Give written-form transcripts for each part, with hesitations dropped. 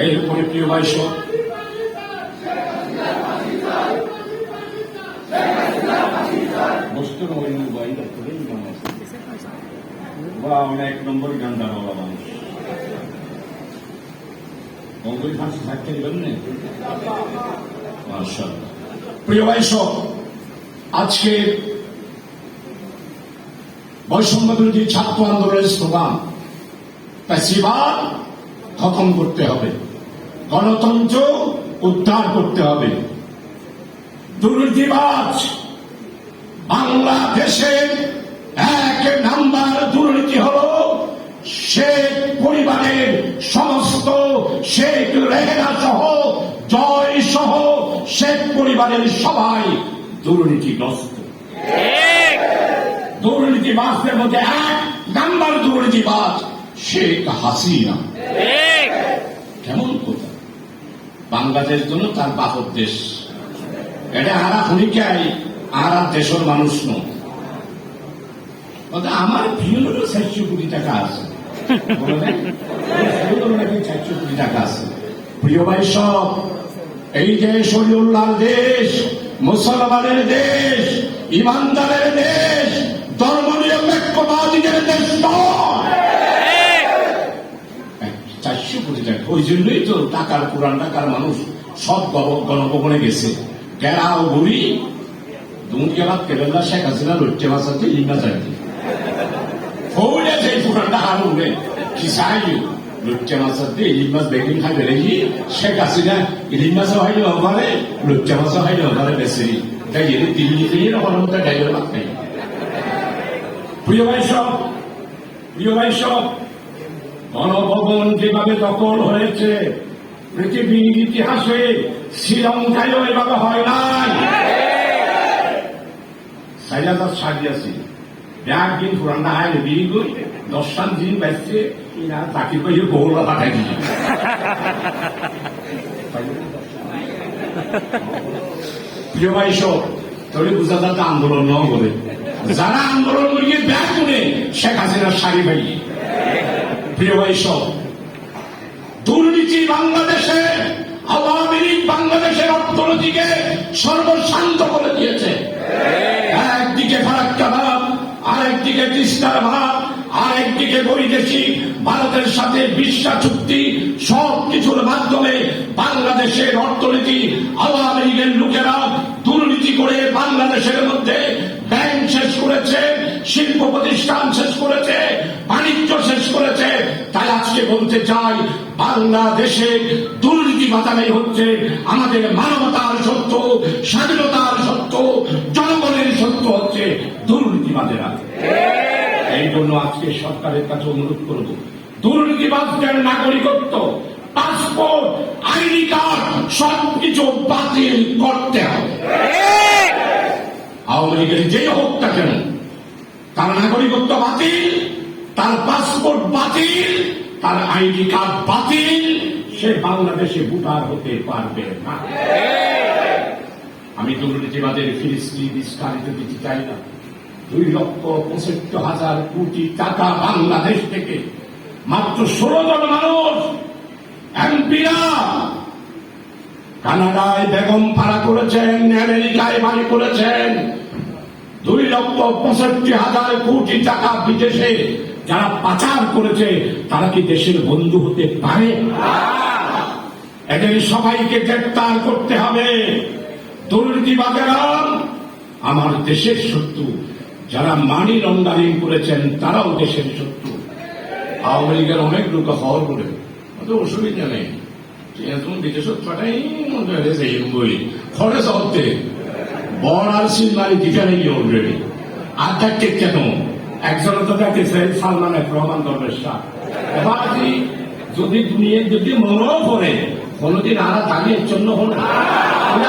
এরপরে প্রিয় ভাই সব বস্তু আমরা 1 নম্বর গান গাওয়া মানুষ অঙ্গুলি ফাঁসি থাকতে দিবেন না। মাশাআল্লাহ। প্রিয় ভাই সব আজকে বৈষম্য বিরোধী ছাত্র আন্দোলনের স্লোগান ফ্যাসিবাদ খতম করতে হবে, গণতন্ত্র উদ্ধার করতে হবে। দুর্নীতিবাজ বাংলাদেশের 1 নাম্বার দুর্নীতি হল শেখ পরিবারের সমস্ত শেখ রেহেনা সহ জয় সহ শেখ পরিবারের সবাই দুর্নীতিগ্রস্ত। দুর্নীতিবাজদের মধ্যে 1 নাম্বার দুর্নীতিবাজ শেখ হাসিনা। কেমন কথা! বাংলাদেশ জন্য তার বাপর দেশ, এটা আরা ভূমিকায় আর দেশের মানুষ নয়। আমার ভিউরও 400 কোটি টাকা আছে, 400 কোটি টাকা আছে। প্রিয় ভাই সব, এই দেশ শরীয়ুল্লাহর দেশ, মুসলমানের দেশ, ইমানদারের দেশ, ধর্মনিরপেক্ষবাদীদের দেশ নয়। 400 কোটি টাকা, ওই জন্যই তো টাকার পুরান টাকার মানুষ সব গণভবনে গেছে। গেরাও বুড়ি দুমুটিয়াবাদ কেরালা শেখ হাসিনা লড়তে বাঁচাতে ইন্না চাইতে ফৌড়ে সেই পুরান টাকার উঠে কি চাই লড়তে বাঁচাতে ইলিশ মাছ বেগুন খাই বেড়েছি শেখ হাসিনা ইলিশ মাছও হয়নি অভারে লড়তে মাছও হয়নি অভারে বেশি তাই যদি দিল্লি থেকে ওখানে মধ্যে ডাইলের ভাত খাই। প্রিয় ভাই সব গণভবন যেভাবে দখল হয়েছে পৃথিবীর ইতিহাসে শ্রীলঙ্কায়ও এভাবে হয় নাই। 4000 সাজিয়েছি একদিন পুরানা হয় বিয়ে করি 10 দিন বাঁচছে তাকে কইয়ে বহুলা পাঠাই দিই। প্রিয় ভাই সব তাহলে বুঝা যাতে আন্দোলন ন করে যারা আন্দোলন করিয়ে ব্যাগ করে শেখ হাসিনার শাড়ি পাইয়ে। প্রিয় ভাই সব দুর্নীতি বাংলাদেশে, আওয়ামী লীগ বাংলাদেশের অর্থনীতিকে সর্বশান্ত করে দিয়েছে। একদিকে ফারাক্কা ভাব, আরেকদিকে তিস্তার ভাব, আরেকদিকে বৈদেশিক ভারতের সাথে বিশ্বা চুক্তি, সবকিছুর মাধ্যমে বাংলাদেশের অর্থনীতি আওয়ামী লীগের লোকেরা দুর্নীতি করে বাংলাদেশের মধ্যে ব্যাংক শেষ করেছে, শিল্প প্রতিষ্ঠান শেষ করেছে, বাণিজ্য শেষ করেছে। তাই আজকে বলতে চাই, বাংলাদেশে দুর্নীতি বাঁচানোই হচ্ছে আমাদের মানবতার সত্য, স্বাধীনতার সত্য, জনগণের সত্য হচ্ছে দুর্নীতিবাদেরা। এই জন্য আজকে সরকারের কাছে অনুরোধ করব, দুর্নীতিবাদদের নাগরিকত্ব, পাসপোর্ট, আইডি কার্ড সবকিছু বাতিল করতে হবে। আওয়ামী লীগের যেই হোক না কেন তার নাগরিকত্ব বাতিল, তার পাসপোর্ট বাতিল, তার আইডি কার্ড বাতিল, সে বাংলাদেশে ভোটার হতে পারবে না। আমি দুর্নীতিবাদের ফিরিস্তি বিস্তারিত দিতে চাই না। 2,65,000 কোটি টাকা বাংলাদেশ থেকে মাত্র 16 জন মানুষ এমপিরা কানাডায় বেগম পাড়া করেছেন, আমেরিকায় বাড়ি করেছেন। 2,65,000 কোটি টাকা বিদেশে যারা পাচার করেছে তারা কি দেশের বন্ধু হতে পারে? এদের সবাইকে গ্রেফতার করতে হবে। দুর্নীতিবাদেরা আমার দেশের শত্রু, যারা মানি লন্ডারিং করেছেন তারাও দেশের শত্রু। আওয়ামী লীগের অনেক লোক হওয়ার করে অসুবিধা নেই, বিদেশত পাঠাই বই খরচ হতে বড় আর সিলমারি দিতে নেই অলরেডি। আর থাকতে কেন একজন তো থাকতেছে সালমান রহমান দরবেশ শাহ। এবার যদি দুনিয়ায় যদি মনেও করে কোনদিন আর দাঁড়িয়ে জন্য হলো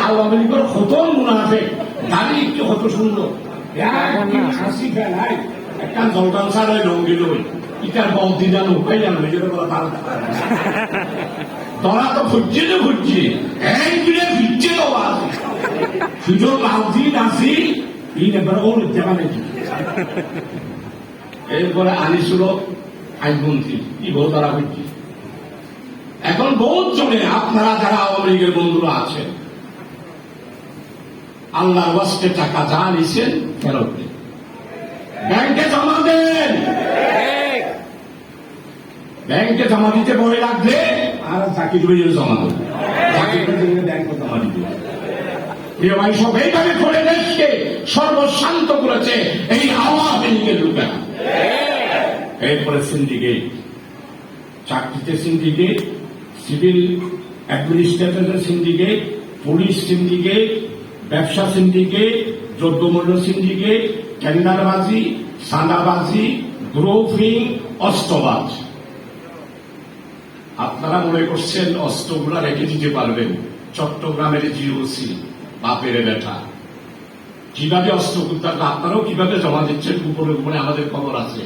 আওয়ামী লীগের কত মুনাফে দাঁড়িয়ে একটু কত সুন্দর হাসি ফেলায় একটা জলটান ছাড়াই লঙ্গি লই ইটার বলদি জানো উপায় জানো নিজের বলা তার তোরা তো খুঁজছে তো খুঁজছে এইগুলো ফিরছে তো আছে সুযোগ লাউজি নাসি এই ব্যাপারে ওর দেওয়া নাকি। এরপরে আনিসুল আইনমন্ত্রী কি বল তারা খুঁজছে এখন বহুত জনে আপনারা যারা আওয়ামী লীগের বন্ধুরা আছেন, আল্লাহর ওয়াস্তে টাকা যা নিছেন ফেরত দেন, ব্যাংকে জমা দেন। ব্যাংকে জমা দিতে ভয় লাগলে আর চাকরি করে জমা দেন, চাকরি ব্যাংকে জমা দিতে। প্রিয় ভাই সব এইভাবে করে দেশকে সর্বশান্ত করেছে এই আওয়ামী লীগের লোকেরা। এরপরে সিন্ডিকেট, চাকরিতে সিন্ডিকেট, সিভিল অ্যাডমিনিস্ট্রেটরের সিন্ডিকেট, পুলিশ সিন্ডিকেট, ব্যবসা সিন্ডিকেট, দ্রব্যমূল্য সিন্ডিকেট, টেন্ডারবাজি, সাদাবাজি, গ্রোফিং, অস্ত্রবাজ। আপনারা মনে করছেন অস্ত্রগুলা রেখে দিতে পারবেন? চট্টগ্রামের জিওসি বাপের বেটা কিভাবে অস্ত্র করতে, আপনারাও কিভাবে জমা দিচ্ছেন উপরে উপরে আমাদের খবর আছে।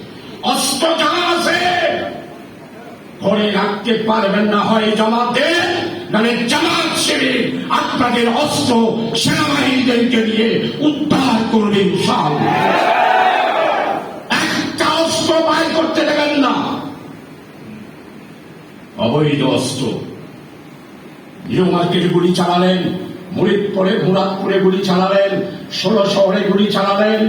অস্ত্র জানা আছে, ঘরে রাখতে পারবেন না, হয় জমা দেন, মানে জামাত শিবির আপনাদের অস্ত্র সেনাবাহিনীদেরকে দিয়ে উদ্ধার করবে ইনশাআল্লাহ। একটা অস্ত্র বাইর করতে দেবেন না, অবৈধ অস্ত্র। নিউ মার্কেটে গুলি চালালেন, মুরিদপুরে মুরাদপুরে গুলি চালালেন, 16 শহরে গুলি চালালেন,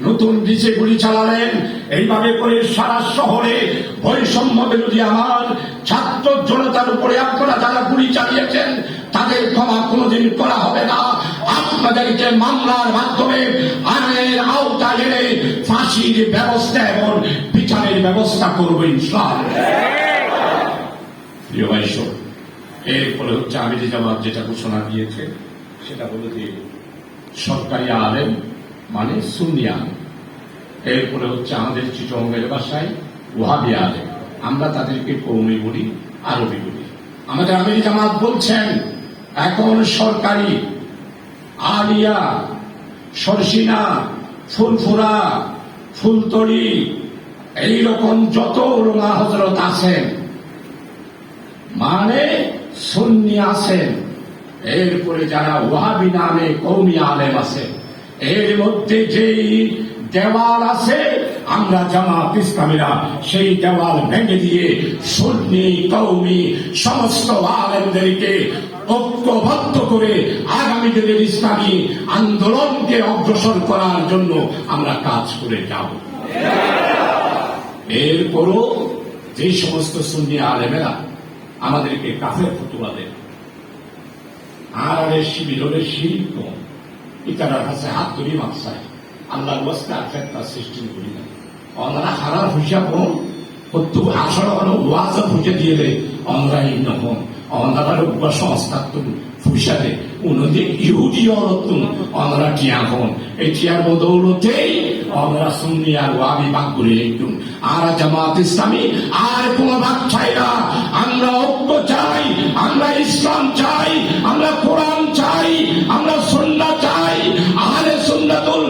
নতুন ব্রিজে গুলি চালালেন। এইভাবে করে সারা শহরে বৈষম্য বিরোধী আমার ছাত্র জনতার উপরে আপনারা যারা গুলি চালিয়েছেন তাদের ক্ষমা কোনোদিন করা হবে না। আপনাদেরকে মামলার মাধ্যমে আইনের আওতায় এনে ফাঁসির ব্যবস্থা এবং বিচারের ব্যবস্থা করবো ইনশাআল্লাহ। প্রিয় ভাই সব, এরপরে হচ্ছে আমিরি জামাত যেটা ঘোষণা দিয়েছে সেটা হলো যে সরকারি আলেম মানে সুন্নি আলেম। এরপরে হচ্ছে আমাদের চিটঙ্গের ভাষায় ওয়াহাবি আলেম, আমরা তাদেরকে কওমি বলি, আরবি বলি। আমাদের আমিরি জামাত বলছেন এখন সরকারি আলিয়া, সরসিনা, ফুলফুরা, ফুলতলি এইরকম যত উলামা হযরত আছেন মানে সুন্নি আছেন, এরপরে যারা ওয়াহাবি নামে কওমি আলেম আছে, এর মধ্যে যেই দেওয়াল আছে আমরা জামাত ইসলামীরা সেই দেওয়াল ভেঙে দিয়ে সুন্নি কওমি সমস্ত আলেমদেরকে ঐক্যবদ্ধ করে আগামী দিনের ইসলামী আন্দোলনকে অগ্রসর করার জন্য আমরা কাজ করে যাব। এরপরও যে সমস্ত সুন্নি আলেমেরা আমাদেরকে কাফের ফতোয়া দেন, আর শিবিরের শিল্প ইতারার কাছে হাত ধরি মাপসায় আল্লাহর ওয়াস্তে আফেক্তা সৃষ্টি করি না। ওনারা হারার হিসাব হন কত আসলে ওয়াজ বুঝে দিয়ে দেয় অনরাই নহন অনার সংস্থা ফুসাদে উনি ইহুদি অরতুন অনরা টিয়া হন। এই টিয়ার বদৌলতেই আমরা সুন্নি আর ওয়াহাবি ভাগ করে একটু আর জামাত ইসলামী আর কোন ভাগ চাই না। আমরা ঐক্য চাই, আমরা ইসলাম চাই, আমরা কোরআন চাই, আমরা সুন্নাহ চাই। আহলে সুন্নাতুল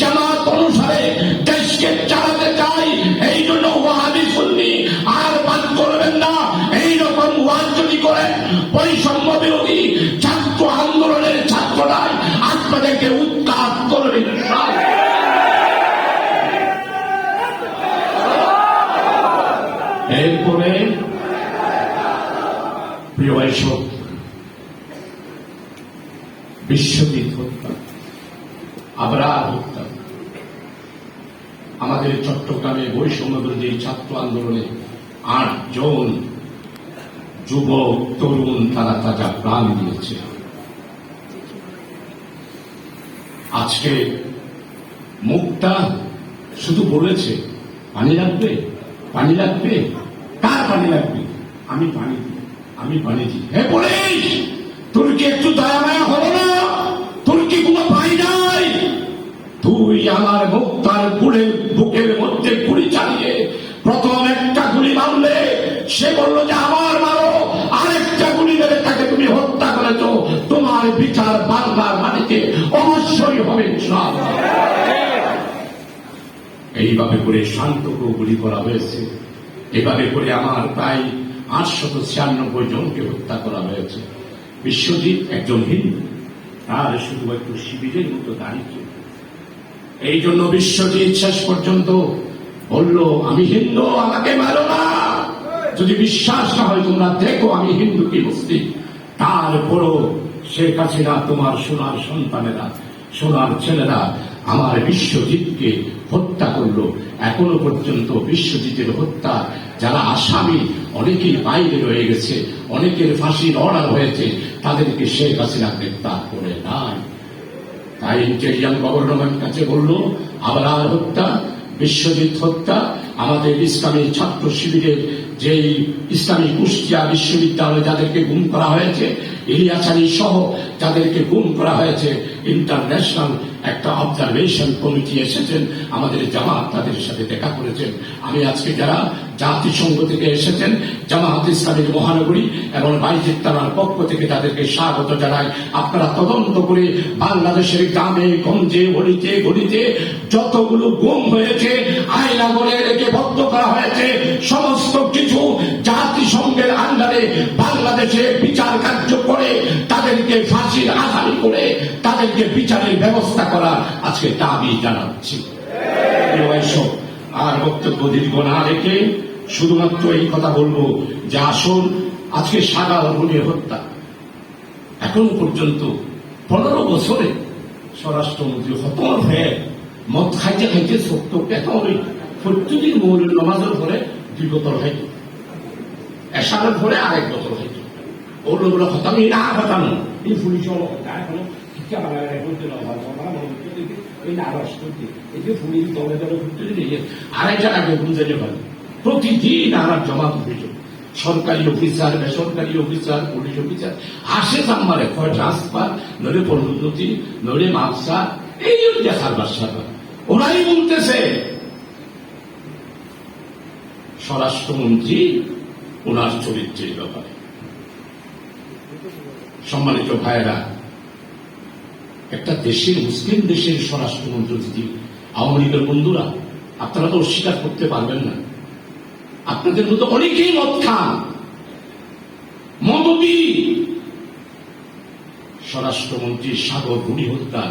জামাত অনুসারে দেশকে চালাতে চাই। এই জন্য ওয়াহাবি সুন্নি আর বাদ করবেন না। এইরকম ওয়াজ যদি করেন বৈষম্য বিরোধী ছাত্র আন্দোলনের ছাত্ররাই আপনাদেরকে উৎখাত করবেন। এরপরে প্রিয় ভাইসব, বিশ্বজিৎ হত্যা, আবরার হত্যা, আমাদের চট্টগ্রামে বৈষম্য বিরোধী ছাত্র আন্দোলনে 8 জন যুবক তরুণ তারা তাজা প্রাণ দিয়েছে। আজকে মুখটা শুধু বলেছে পানি লাগবে, পানি লাগবে, কার পানি লাগবে? আমি পানি দিই, আমি পানি দিই। হে পুলিশ, তোর কি একটু দয়া মায়া হলো না? তোর কি কোনো পানি নাই? তুই আমার মুক্তার বুকের মধ্যে গুলি চালিয়ে প্রথম একটা গুলি মারলে সে বলল যে আমার মারো, আরেকটা গুলি মেরে তাকে তুমি হত্যা করেছো। তোমার বিচার বাংলার মাটিতে অবশ্যই হবে ইনশাআল্লাহ। এইভাবে করে শান্তকেও গুলি করা হয়েছে। এভাবে করে আমার প্রায় 896 জনকে হত্যা করা হয়েছে। বিশ্বজিৎ একজন হিন্দু, তার শুধু একটু শিবিরের মতো দাঁড়িয়ে। এই জন্য বিশ্বজিৎ শেষ পর্যন্ত বলল আমি হিন্দু, আমাকে মারো না। যদি বিশ্বাস না হয় তোমরা দেখো আমি হিন্দু কি মুসলিম। তারপরও শেখ হাসিনা তোমার সোনার সন্তানেরা, সোনার ছেলেরা আমার বিশ্বজিৎকে হত্যা করলো। এখনো পর্যন্ত বিশ্বজিতের হত্যা যারা আসামি অনেকেই বাইরে রয়ে গেছে, অনেকের ফাঁসির অর্ডার হয়েছে, তাদেরকে শেখ হাসিনা গ্রেপ্তার করে নাই। তাই ইন্টেরিয়াম গভর্নমেন্ট কাছে বললো আবরার হত্যা, বিশ্বজিৎ হত্যা, আমাদের ইসলামী ছাত্র শিবিরের যেই ইসলামী কুষ্টিয়া বিশ্ববিদ্যালয়ে যাদেরকে গুম করা হয়েছে, ইলিয়াস আলী সহ যাদেরকে গুম করা হয়েছে, ইন্টারন্যাশনাল একটা অবজারভেশন কমিটি এসেছেন, আমাদের জামাত তাদের সাথে দেখা করেছেন। আমি আজকে যারা জাতিসংঘ থেকে এসেছেন, জামাত ইসলামের মহানগরী এবং বাইজিদ থানার পক্ষ থেকে তাদেরকে স্বাগত জানাই। আপনারা তদন্ত করে বাংলাদেশের গ্রামে গঞ্জে গলিতে গলিতে যতগুলো গুম হয়েছে, আয়না বলে রেখে বদ্ধ করা হয়েছে, সমস্ত কিছু জাতিসংঘের আন্ডারে বাংলাদেশে বিচার কার্য করে তাদেরকে ফাঁসির আসামি করে তাদেরকে বিচারের ব্যবস্থা করার আজকে দাবি জানাচ্ছি। আর বক্তব্য দীর্ঘ না রেখে শুধুমাত্র এই কথা বলবো যে আসুন, আজকে সাগাল গুলির হত্যা এখন পর্যন্ত 15 বছরে স্বরাষ্ট্রমন্ত্রী হতর হয়ে মদ খাইতে খাইতে সত্য পেতা হই, প্রত্যেকদিন মৌলিক নামাজের পরে 2 বোতল খাইত, এসারের পরে আরেক বোতল খাইত। ওর লোকগুলো হতামি না হতানো এই পুলিশ এখনো শিক্ষা বাংলায় করতে আড়াইটার আগে বুঝতে পারে প্রতিদিন আমার জমা অভিযোগ, সরকারি অফিসার, বেসরকারি অফিসার, পুলিশ অফিসার আসে সাম্মারে হয় ট্রান্সফার, নইলে পদোন্নতি, নইলে মাপসা, এই সারবার সারবার। ওরাই বলতেছে স্বরাষ্ট্রমন্ত্রী ওনার চরিত্রের ব্যাপারে। সম্মানিত ভাইয়েরা, একটা দেশের, মুসলিম দেশের স্বরাষ্ট্রমন্ত্রী যদি আওয়ামী লীগের বন্ধুরা, আপনারা তো অস্বীকার করতে পারবেন না, আপনাদের মতো অনেকেই মদ খান, মদবি। স্বরাষ্ট্রমন্ত্রী সাগর গুলি হত্যা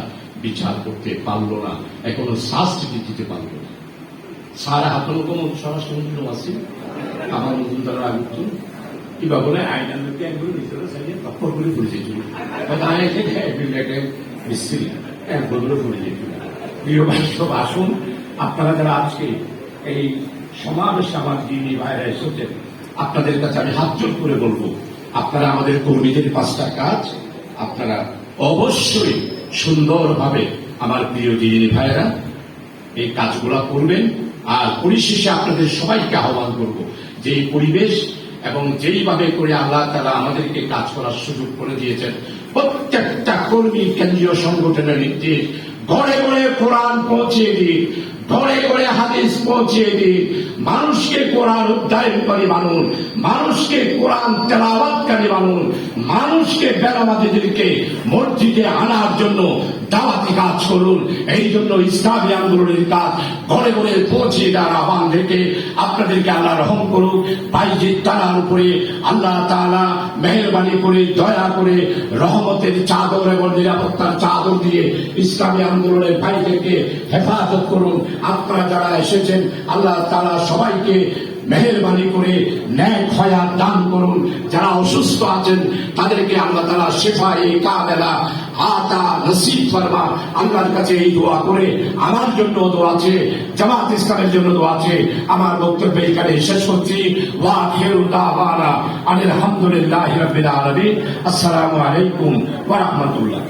বিচার করতে পারল না, এখনো শাস্তি দিতে পারল না। সারা হাতনো কোন স্বরাষ্ট্রমন্ত্রী আছে আমার নতুন তারা আগুত কিবা বলে আইনাকে একগুলো নিজেরা চাইলে তৎপর করে পড়ে যেছিল, মিস্ত্রি একগুলো পড়ে যেছিল। প্রিয় ভাই সব আসুন, আপনারা যারা আজকে এই সমাবেশে আমার দিনী ভাইরা এসেছেন, আপনাদের কাছে আমি হাত জোর করে বলবো, আপনারা আমাদের কর্মীদের 5টা কাজ আপনারা অবশ্যই সুন্দরভাবে আমার প্রিয় দিনী ভাইরা এই কাজগুলা করবেন। আর পরিশেষে আপনাদের সবাইকে আহ্বান করব যে এই পরিবেশ এবং যেইভাবে করে আল্লাহ তাআলা আমাদেরকে কাজ করার সুযোগ করে দিয়েছেন, প্রত্যেকটা কর্মী কেন্দ্রীয় সংগঠনের নির্দেশ, ঘরে ঘরে কোরআন পৌঁছিয়ে দিন, ঘরে ঘরে হাদিস পৌঁছিয়ে দিন, মানুষকে কোরআন অধ্যয়নকারী মানুষ, মানুষকে কোরআন তেলাওয়াতকারী মানুষ, মানুষকে বেনামাজিদেরকে মসজিদে আনার জন্য দাওয়াতি কাজ করুন। এই জন্য ইসলামী আন্দোলনের কাজ ঘরে ঘরে পৌঁছে দেওয়ার আহ্বান রেখে আপনাদেরকে আল্লাহ রহম করুন। বাইজিদ থানার উপরে আল্লাহ তাআলা মেহেরবানি করে, দয়া করে রহমতের চাদর এবং নিরাপত্তার চাদর দিয়ে ইসলামী আন্দোলনের ভাইদেরকে হেফাজত করুন। আপনারা যারা এসেছেন আল্লাহ তাআলা সবাইকে মেহেরবানি করে ন্যায় খয়াত দান করুন। যারা অসুস্থ আছেন তাদেরকে আল্লাহ তাআলা শিফায়ে কামেলা আতা নসিব ফরমা। আল্লাহর কাছে এই দোয়া করে আমার জন্য দোয়া আছে, জামাত ইসলামের জন্য দোয়া আছে। আমার বক্তব্য এখানে শেষ করছি। ওয়া আখিরু দাওয়ানা আলহামদুলিল্লাহি রাব্বিল আলামিন। আসসালামু আলাইকুম ওয়া রাহমাতুল্লাহ।